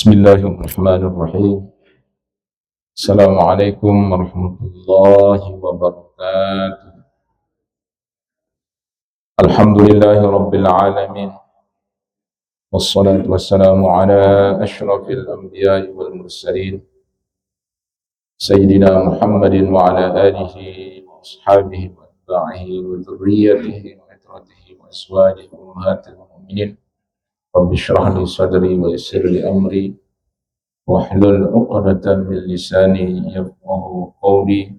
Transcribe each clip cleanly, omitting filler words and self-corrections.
Bismillahirrahmanirrahim. Assalamualaikum warahmatullahi wabarakatuh. Alhamdulillahi rabbil alamin. Wassalatu wassalamu ala ashrafil anbiya'i wal mursalin. Sayyidina Muhammadin wa ala alihi wa ashabihi wa atba'ihi wa dhurriyyatihi wa itratihi wa aswajihi wa ummahatil mu'minin. Rabbi shrah li sadri wa yassir li amri wahlul 'uqdatam min lisani yafqahu qawli.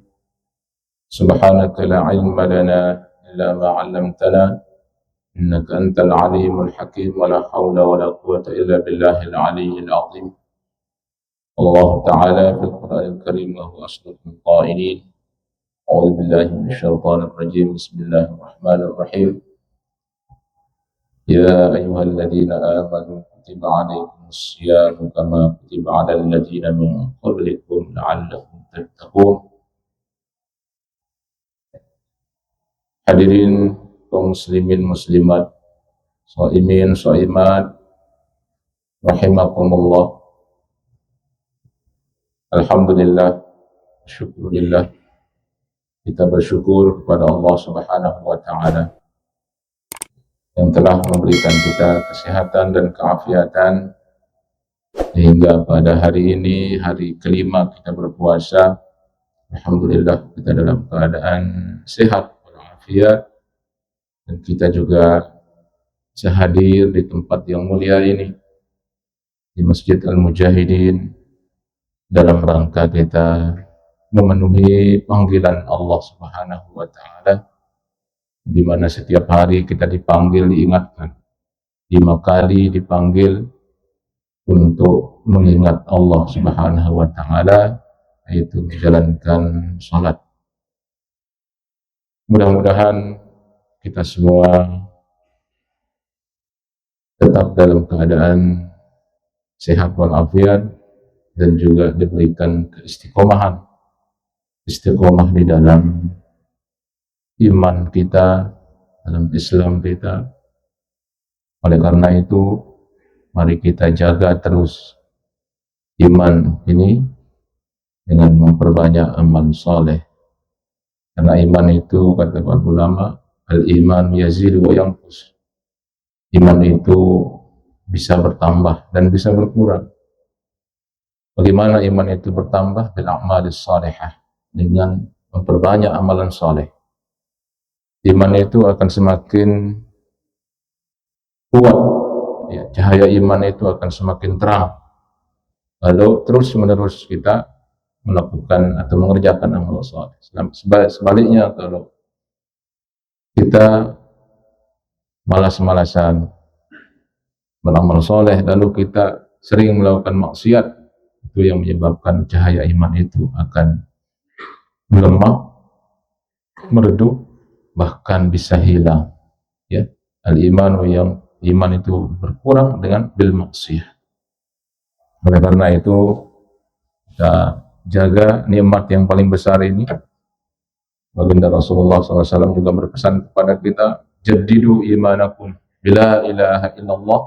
Subhanaka la 'ilma lana illa ma 'allamtana innaka antal 'alimul hakim wa la haula wa la quwwata illa billahil 'aliyyil 'azim. Allah ta'ala fil Qur'anil Karim wa huwa asdaqul qa'ilin. A'udzu billahi minasyaitonir rajim. Bismillahirrahmanirrahim. Ya ayyuhalladzina amanu kutiba 'alaikumus syiyamu kama kutiba 'alal ladzina min qablikum la'allakum tattaqun. Hadirin kaum muslimin muslimat, shaimin shaimat rahimakumullah. Alhamdulillah, syukurillah, kita bersyukur kepada Allah Subhanahu wa taala yang telah memberikan kita kesehatan dan keafiatan hingga pada hari ini, hari kelima kita berpuasa. Alhamdulillah kita dalam keadaan sehat walafiat, dan kita juga bisa hadir di tempat yang mulia ini, di Masjid Al-Mujahidin, dalam rangka kita memenuhi panggilan Allah Subhanahu wa taala, di mana setiap hari kita dipanggil, diingatkan 5 kali dipanggil untuk mengingat Allah Subhanahu wa taala, yaitu menjalankan salat. Mudah-mudahan kita semua tetap dalam keadaan sehat walafiat dan juga diberikan keistiqomahan, istiqomah di dalam iman kita, dalam Islam kita. Oleh karena itu, mari kita jaga terus iman ini dengan memperbanyak amal saleh. Karena iman itu, kata para ulama, al-iman yazidu wa yanqus. Iman itu bisa bertambah dan bisa berkurang. Bagaimana iman itu bertambah? Bil a'malis salihah, dengan memperbanyak amalan saleh. Iman itu akan semakin kuat, ya, cahaya iman itu akan semakin terang kalau terus menerus kita melakukan atau mengerjakan amal saleh. Sebaliknya, kalau kita malas-malasan beramal saleh lalu kita sering melakukan maksiat, itu yang menyebabkan cahaya iman itu akan melemah, meredup, bahkan bisa hilang, ya. Al-iman yang iman itu berkurang dengan bil maksiyah. Oleh karena itu, kita jaga nikmat yang paling besar ini. Baginda Rasulullah SAW juga berpesan kepada kita, jaddidu imanakum bila ilaha illallah.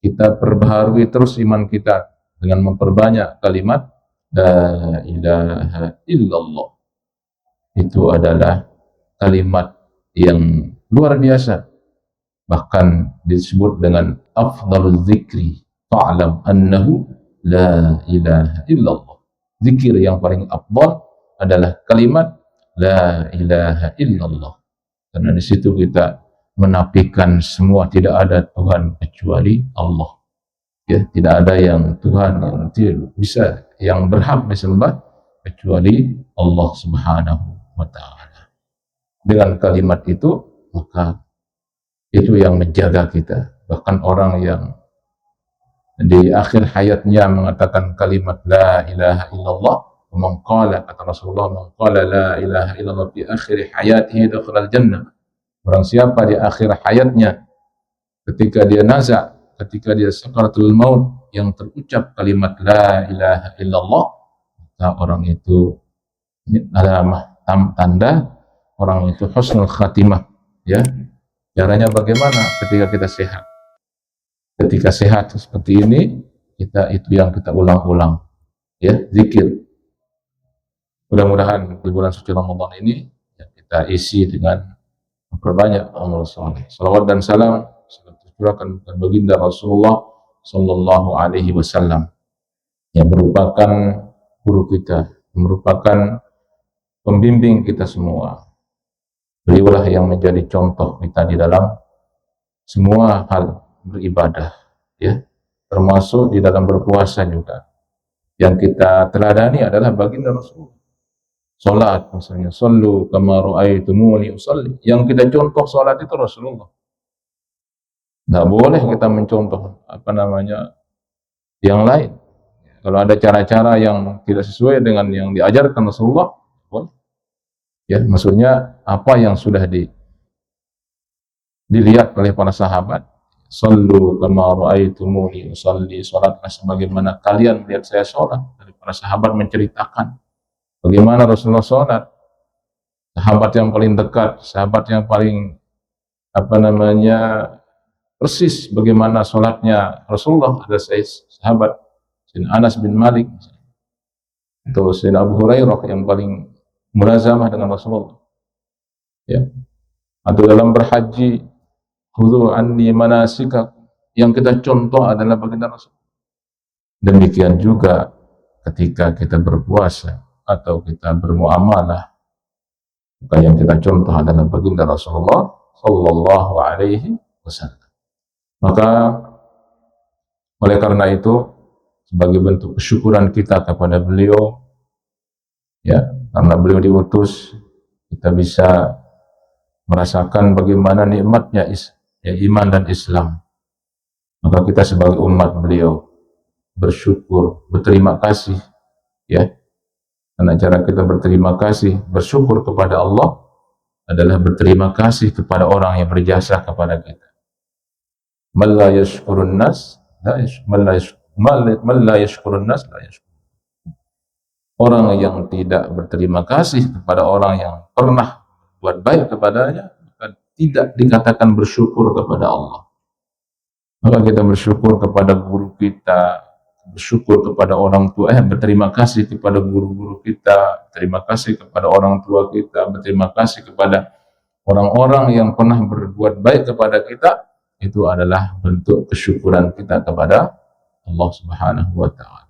Kita perbaharui terus iman kita dengan memperbanyak kalimat la ilaha illallah. Itu adalah kalimat yang luar biasa, bahkan disebut dengan afdalul zikri fa'lam annahu la ilaha illallah. Zikir yang paling afdal adalah kalimat la ilaha illallah, karena di situ kita menafikan semua, tidak ada Tuhan kecuali Allah, ya. Tidak ada yang Tuhan yang bisa, yang berhak disembah kecuali Allah Subhanahu wa ta'ala. Dengan kalimat itu, maka itu yang menjaga kita. Bahkan orang yang di akhir hayatnya mengatakan kalimat la ilaha illallah, mengqala, kata Rasulullah, mengqala la ilaha illallah fi akhir hayatihi dakhala al-jannah. Orang siapa di akhir hayatnya, ketika dia nazak, ketika dia sakaratul maut, yang terucap kalimat la ilaha illallah, maka orang itu adalah tanda orang itu husnul khatimah, ya. Caranya bagaimana? Ketika kita sehat. Ketika sehat seperti ini, itu yang kita ulang-ulang, ya, zikir. Mudah-mudahan di bulan suci Ramadan ini ya, kita isi dengan memperbanyak amal saleh. Salawat dan salam tercurahkan kepada baginda Rasulullah Sallallahu Alaihi Wasallam yang merupakan guru kita, merupakan pembimbing kita semua. Beliaulah yang menjadi contoh kita di dalam semua hal beribadah, ya, termasuk di dalam berpuasa juga. Yang kita teladani adalah baginda Rasulullah. Salat misalnya, sallu kama ra'aitumuni usalli. Yang kita contoh salat itu Rasulullah. Tidak boleh kita mencontoh yang lain. Kalau ada cara-cara yang tidak sesuai dengan yang diajarkan Rasulullah, boleh. Ya, maksudnya apa yang sudah dilihat oleh para sahabat, sallu kama ra'aitumuni usalli, salatlah sebagaimana kalian lihat saya salat. Dari para sahabat menceritakan bagaimana Rasulullah salat. Sahabat yang paling dekat, sahabat yang paling persis bagaimana salatnya Rasulullah, ada sahabat Sayyidina Anas bin Malik atau Sayyidina Abu Hurairah yang paling mulazamah dengan Rasulullah, ya. Atau dalam berhaji, khudhu anni manasikakum, yang kita contoh adalah baginda Rasul. Demikian juga ketika kita berpuasa atau kita bermuamalah, maka yang kita contoh adalah baginda Rasulullah Sallallahu Alaihi Wasallam. Maka oleh karena itu, sebagai bentuk kesyukuran kita kepada beliau, ya, karena beliau diutus, kita bisa merasakan bagaimana nikmatnya iman dan Islam. Maka kita sebagai umat beliau bersyukur, berterima kasih, ya. Karena cara kita berterima kasih, bersyukur kepada Allah adalah berterima kasih kepada orang yang berjasa kepada kita. Man la yashkurun nas la yashkurun nas la yashkur. Orang yang tidak berterima kasih kepada orang yang pernah buat baik kepadanya, maka tidak dikatakan bersyukur kepada Allah. Maka kita bersyukur kepada guru kita, bersyukur kepada orang tua, berterima kasih kepada guru-guru kita, terima kasih kepada orang tua kita, berterima kasih kepada orang-orang yang pernah berbuat baik kepada kita. Itu adalah bentuk kesyukuran kita kepada Allah Subhanahu wa Ta'ala.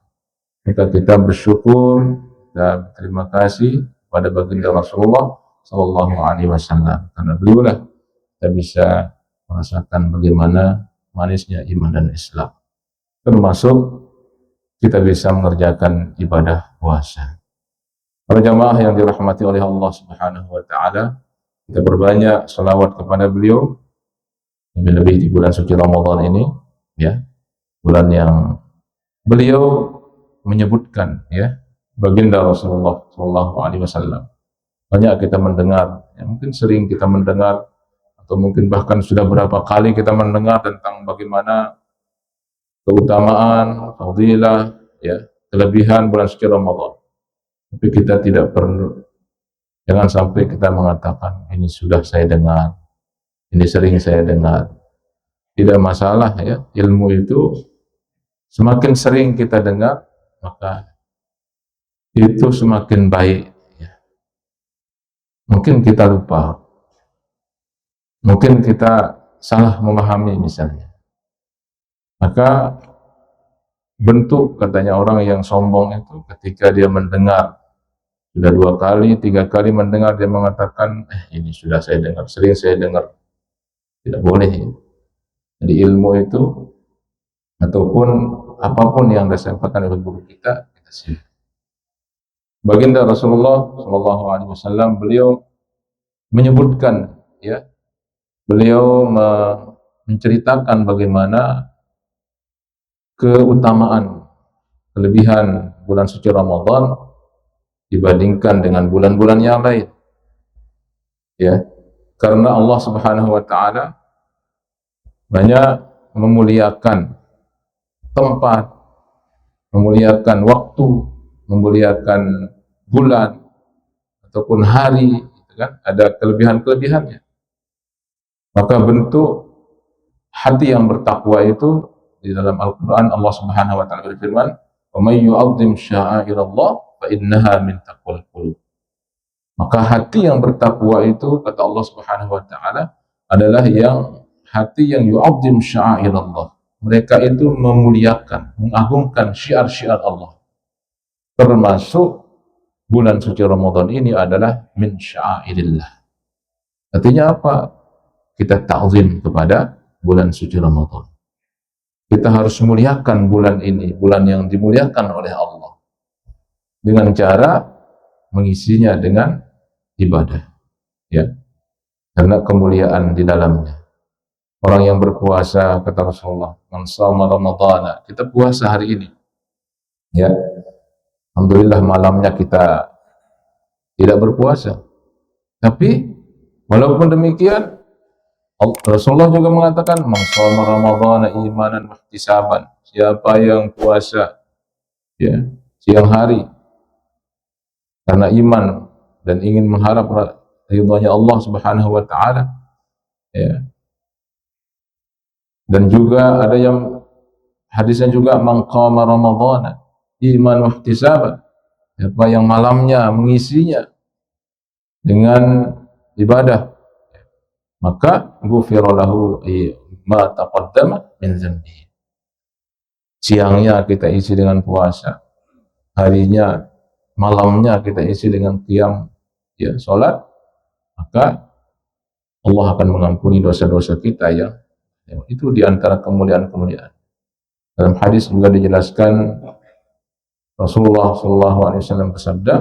Maka kita bersyukur dan berterima kasih kepada baginda Rasulullah Sallallahu Alaihi Wasallam, karena beliaulah kita bisa merasakan bagaimana manisnya iman dan Islam, termasuk kita bisa mengerjakan ibadah puasa. Para jamaah yang dirahmati oleh Allah Subhanahu wa Ta'ala, kita berbanyak salawat kepada beliau, lebih-lebih di bulan suci Ramadan ini, ya, bulan yang beliau menyebutkan, ya, baginda Rasulullah Sallallahu Alaihi Wasallam. Banyak kita mendengar, ya, mungkin sering kita mendengar, atau mungkin bahkan sudah berapa kali kita mendengar tentang bagaimana keutamaan, fadilah, ya, kelebihan bulan suci Ramadan. Tapi kita tidak perlu, jangan sampai kita mengatakan ini sudah saya dengar, ini sering saya dengar. Tidak masalah, ya, ilmu itu semakin sering kita dengar, maka itu semakin baik, ya. Mungkin kita lupa, mungkin kita salah memahami misalnya. Maka bentuk, katanya orang yang sombong itu ketika dia mendengar sudah 2 kali, 3 kali mendengar, dia mengatakan ini sudah saya dengar, sering saya dengar. Tidak boleh, ya. Jadi ilmu itu ataupun apapun yang disampaikan oleh guru kita simak. Baginda Rasulullah Sallallahu Alaihi Wasallam, beliau menyebutkan, ya, beliau menceritakan bagaimana keutamaan, kelebihan bulan suci Ramadan dibandingkan dengan bulan-bulan yang lain, ya, karena Allah Subhanahu wa Ta'ala banyak memuliakan tempat, memuliakan waktu, memuliakan bulan ataupun hari, gitu kan? Ada kelebihan-kelebihannya. Maka bentuk hati yang bertakwa itu di dalam Al-Quran Allah Subhanahu wa Ta'ala berfirman, "Wa may yu'azzim sya'airallah fa innaha min taqwal qulub." Maka hati yang bertakwa itu, kata Allah Subhanahu wa Ta'ala, adalah hati yang yu'azzim sya'airallah. Mereka itu memuliakan, mengagungkan syiar-syiar Allah. Termasuk bulan suci Ramadan ini adalah min sya'airillah. Artinya apa? Kita ta'zim kepada bulan suci Ramadan. Kita harus muliakan bulan ini, bulan yang dimuliakan oleh Allah, dengan cara mengisinya dengan ibadah, ya, karena kemuliaan di dalamnya. Orang yang berpuasa, kata Rasulullah, man shoma ramadhana, kita puasa hari ini, ya, alhamdulillah malamnya kita tidak berpuasa, tapi walaupun demikian Rasulullah juga mengatakan, man shoma ramadhana imanan wahtisaban, siapa yang puasa, ya, siang hari karena iman dan ingin mengharap ridhonya Allah Subhanahu wa Ta'ala, ya. Dan juga ada yang hadisnya juga, man qama ramadhana iman wahtisaban, siapa yang malamnya mengisinya dengan ibadah, maka ghufira lahu ma taqaddama min dzambihi. Siangnya kita isi dengan puasa, harinya, malamnya kita isi dengan qiyam, ya, salat, maka Allah akan mengampuni dosa-dosa kita, ya. Itu diantara kemuliaan-kemuliaan. Dalam hadis juga dijelaskan, Rasulullah sallallahu alaihi wasallam bersabda,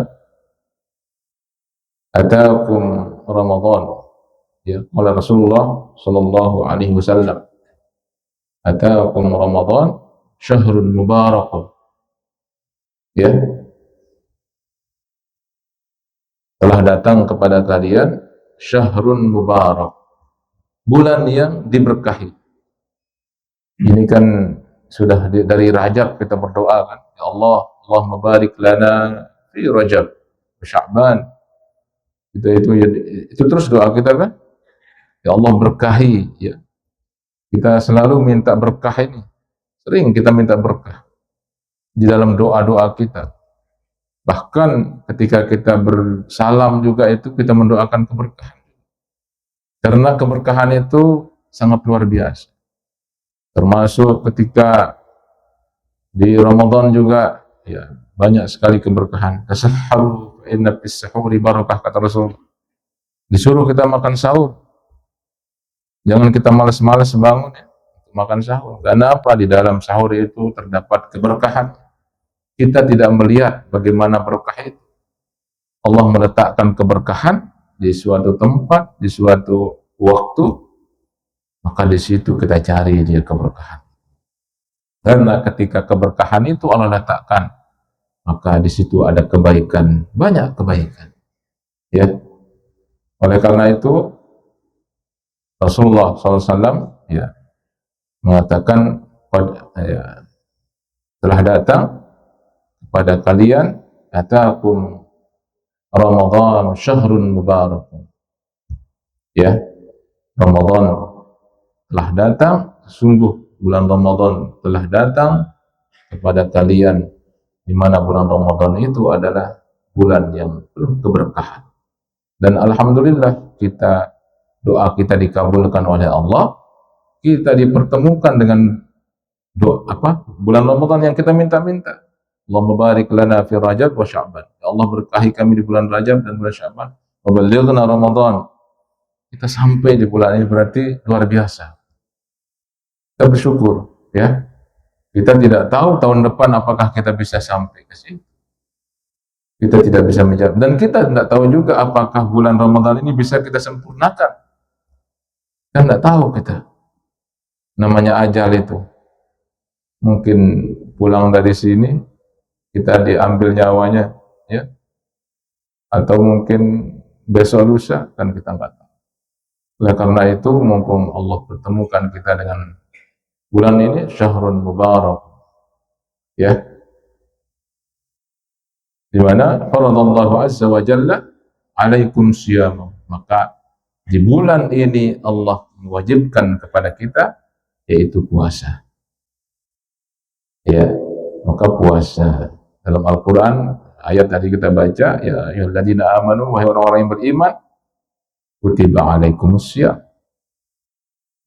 "Ataakum Ramadan." Ya, oleh Rasulullah sallallahu alaihi wasallam, "Ataakum Ramadan syahrun mubarakun." Ya, telah datang kepada kalian syahrun mubarak, bulan yang diberkahi. Ini kan sudah dari Rajab kita berdoa kan, ya Allah, Allahumma barik lana fi Rajab wa Sya'ban. Itu terus doa kita kan, ya Allah berkahi, ya. Kita selalu minta berkah ini. Sering kita minta berkah di dalam doa-doa kita. Bahkan ketika kita bersalam juga itu kita mendoakan keberkahan. Karena keberkahan itu sangat luar biasa. Termasuk ketika di Ramadan juga, ya, banyak sekali keberkahan. Tasahharu inna fis sahuri barakah, kata Rasul. Disuruh kita makan sahur. Jangan kita malas-malas bangun, ya, makan sahur. Karena apa? Di dalam sahur itu terdapat keberkahan. Kita tidak melihat bagaimana berkah itu. Allah meletakkan keberkahan di suatu tempat, di suatu waktu, maka di situ kita cari dia keberkahan. Karena ketika keberkahan itu Allah letakkan, maka di situ ada kebaikan, banyak kebaikan. Ya, oleh karena itu Rasulullah SAW, ya, mengatakan, ya, telah datang kepada kalian, ataakum Ramadan syahrun mubarak. Ya, Ramadan telah datang, sungguh bulan Ramadan telah datang kepada kalian, di mana bulan Ramadan itu adalah bulan yang penuh keberkahan. Dan alhamdulillah doa kita dikabulkan oleh Allah. Kita dipertemukan dengan bulan Ramadan yang kita minta-minta. Allahumma barik lana fi Rajab wa Sya'ban. Ya Allah, berkahi kami di bulan Rajab dan bulan Sya'ban. Wa ballighna Ramadan. Kita sampai di bulan ini berarti luar biasa. Kita bersyukur, ya. Kita tidak tahu tahun depan apakah kita bisa sampai ke sini. Kita tidak bisa menjawab, dan kita tidak tahu juga apakah bulan Ramadan ini bisa kita sempurnakan. Kita tidak tahu kita. Namanya ajal itu. Mungkin pulang dari sini kita diambil nyawanya, ya. Atau mungkin besok lusa, kan kita nggak tahu. Oleh karena itu, mumpung Allah pertemukan kita dengan bulan ini, syahrun mubarak, ya, di mana faradallahu azza wa jalla alaikum siyam, maka di bulan ini Allah mewajibkan kepada kita, yaitu puasa. Ya, maka puasa dalam Al-Quran ayat tadi kita baca, ya ayyuhalladzina amanu, wahai orang-orang yang beriman, kutiba alaikumussyam,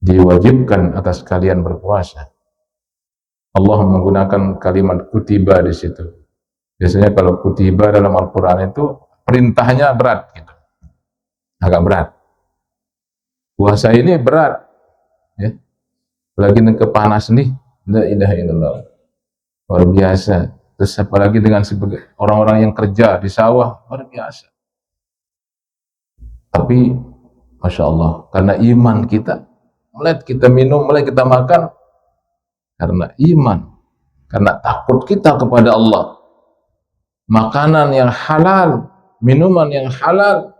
diwajibkan atas kalian berpuasa. Allah menggunakan kalimat kutiba di situ. Biasanya kalau kutiba dalam Al-Quran itu perintahnya berat, gitu, agak berat. Puasa ini berat, ya. Lagi kepanas nih, la ilaha illallah, luar biasa. Terus apalagi dengan sebagai orang-orang yang kerja di sawah, luar biasa. Tapi Masya Allah, karena iman kita, mulai kita minum, mulai kita makan, karena iman, karena takut kita kepada Allah, makanan yang halal, minuman yang halal,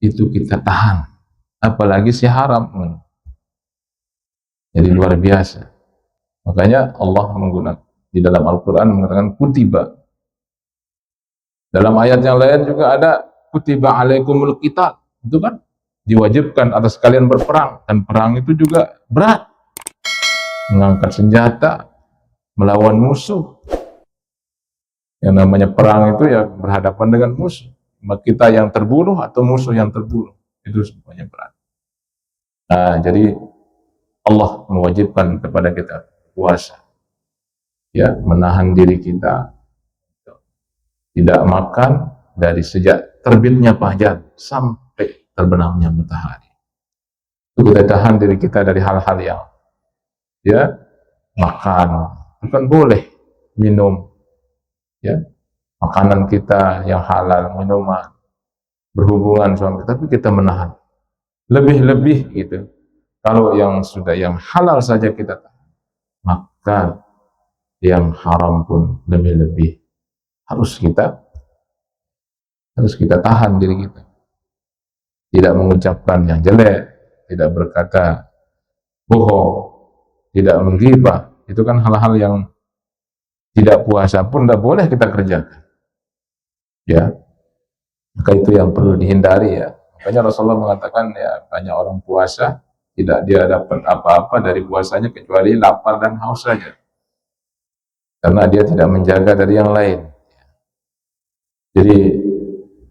itu kita tahan, apalagi si haram. Jadi luar biasa. Makanya Allah menggunakan di dalam Al-Quran mengatakan kutiba. Dalam ayat yang lain juga ada kutiba alaikumul qital, itu kan diwajibkan atas kalian berperang, dan perang itu juga berat, mengangkat senjata melawan musuh. Yang namanya perang itu ya berhadapan dengan musuh, kita yang terbunuh atau musuh yang terbunuh, itu semuanya berat. Nah, jadi Allah mewajibkan kepada kita puasa, ya, menahan diri kita tidak makan dari sejak terbitnya fajar sampai terbenamnya matahari. Itu kita tahan diri kita dari hal-hal yang, ya, makan, bukan boleh minum, ya, makanan kita yang halal, minuman, berhubungan suami, tapi kita menahan. Lebih-lebih gitu. Kalau yang sudah yang halal saja kita tahan, maka yang haram pun lebih-lebih harus kita tahan diri kita. Tidak mengucapkan yang jelek, tidak berkata bohong, tidak menggibah. Itu kan hal-hal yang tidak puasa pun tidak boleh kita kerjakan, ya. Maka itu yang perlu dihindari, ya. Makanya Rasulullah mengatakan, ya, banyak orang puasa tidak dia dapat apa-apa dari puasanya kecuali lapar dan haus saja, karena dia tidak menjaga dari yang lain. Jadi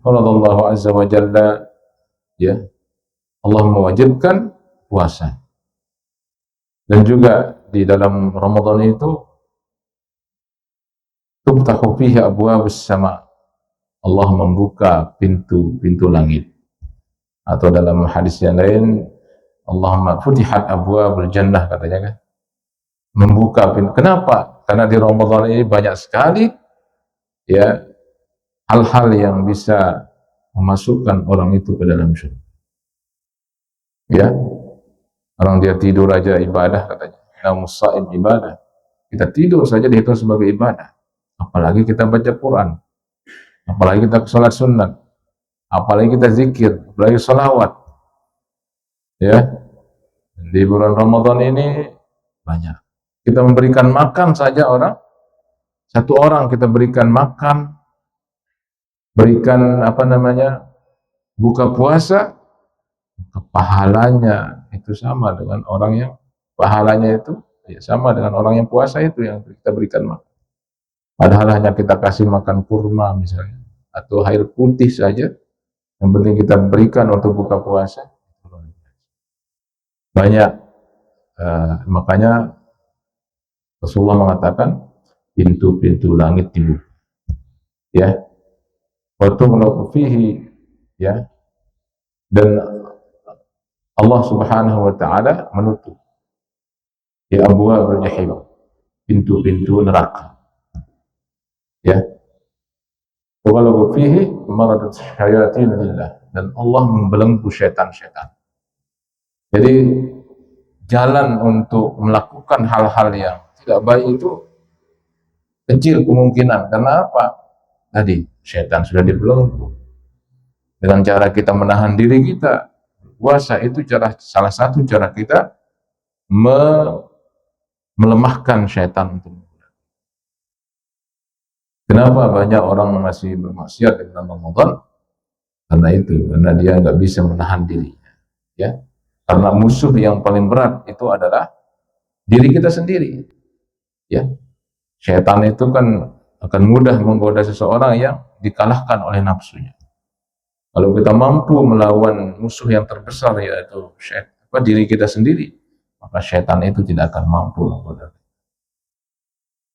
Allah Azza wa Jalla, ya, Allah mewajibkan puasa. Dan juga di dalam Ramadan itu tuftahu fihi abwabus sama, Allah membuka pintu-pintu langit. Atau dalam hadis yang lain, Allahumma futihat abwabul jannah, katanya kan, membuka pintu. Kenapa? Karena di Ramadan ini banyak sekali, ya, hal-hal yang bisa memasukkan orang itu ke dalam surga. Ya, orang dia tidur aja ibadah, katanya. Naumus shaim ibadah. Kita tidur saja dihitung sebagai ibadah. Apalagi kita baca Quran, apalagi kita sholat sunat, apalagi kita zikir, apalagi sholawat. Ya, di bulan Ramadan ini banyak. Kita memberikan makan saja orang, satu orang kita berikan makan, berikan buka puasa, pahalanya itu sama dengan orang yang pahalanya itu, ya, sama dengan orang yang puasa itu yang kita berikan makan. Padahal hanya kita kasih makan kurma misalnya, atau air putih saja, yang penting kita berikan untuk buka puasa, banyak. Makanya Rasulullah mengatakan pintu-pintu langit dibuka, ya, waktu fihi, ya, dan Allah Subhanahu wa taala menutup, ya, abwaabul jahim, pintu-pintu neraka, ya, walau fihi maradat syayatin lillah, dan Allah membelenggu syaitan-syaitan. Jadi jalan untuk melakukan hal-hal yang tidak baik itu kecil kemungkinan. Karena apa? Tadi syaitan sudah dibelenggu. Dengan cara kita menahan diri kita, puasa itu salah satu cara kita melemahkan syaitan. Kenapa banyak orang masih bermaksiat di bulan Ramadan? Karena itu, karena dia nggak bisa menahan dirinya, ya. Karena musuh yang paling berat itu adalah diri kita sendiri, ya. Syaitan itu kan akan mudah menggoda seseorang yang dikalahkan oleh nafsunya. Kalau kita mampu melawan musuh yang terbesar, yaitu diri kita sendiri, maka syaitan itu tidak akan mampu menggoda.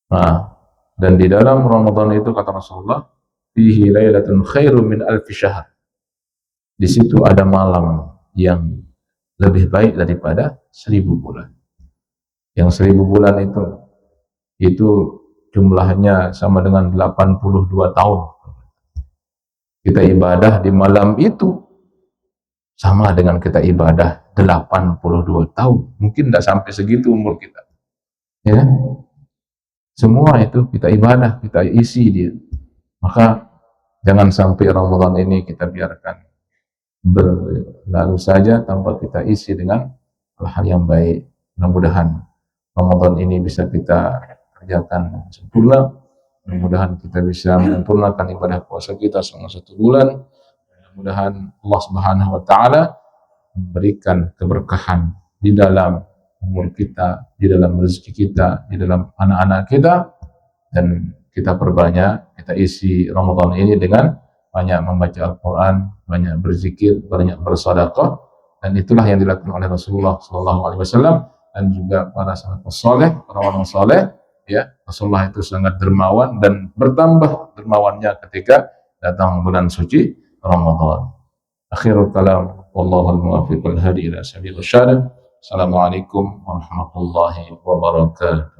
Nah, dan di dalam Ramadan itu kata Rasulullah, fihi lailatun khairum min alfi syahr. Di situ ada malam yang lebih baik daripada 1000 bulan. Yang 1000 bulan itu jumlahnya sama dengan 82 tahun. Kita ibadah di malam itu sama dengan kita ibadah 82 tahun. Mungkin tidak sampai segitu umur kita. Ya, semua itu kita ibadah, kita isi dia. Maka jangan sampai Ramadan ini kita biarkan berlalu saja tanpa kita isi dengan hal-hal yang baik. Mudah-mudahan Ramadan ini bisa kita kerjakan sempurna. Mudah-mudahan kita bisa menyempurnakan ibadah puasa kita selama 1 bulan. Mudah-mudahan Allah Subhanahu wa taala memberikan keberkahan di dalam umur kita, di dalam rezeki kita, di dalam anak-anak kita, dan kita perbanyak, kita isi Ramadan ini dengan banyak membaca Al-Quran, banyak berzikir, banyak bersedekah, dan itulah yang dilakukan oleh Rasulullah SAW dan juga para sahabat saleh, para orang saleh. Ya, Rasulullah itu sangat dermawan dan bertambah dermawannya ketika datang bulan suci Ramadan. Akhirul kalam, wallahul muwaffiq wal hadi ila sabilir rasyad. Assalamualaikum warahmatullahi wabarakatuh.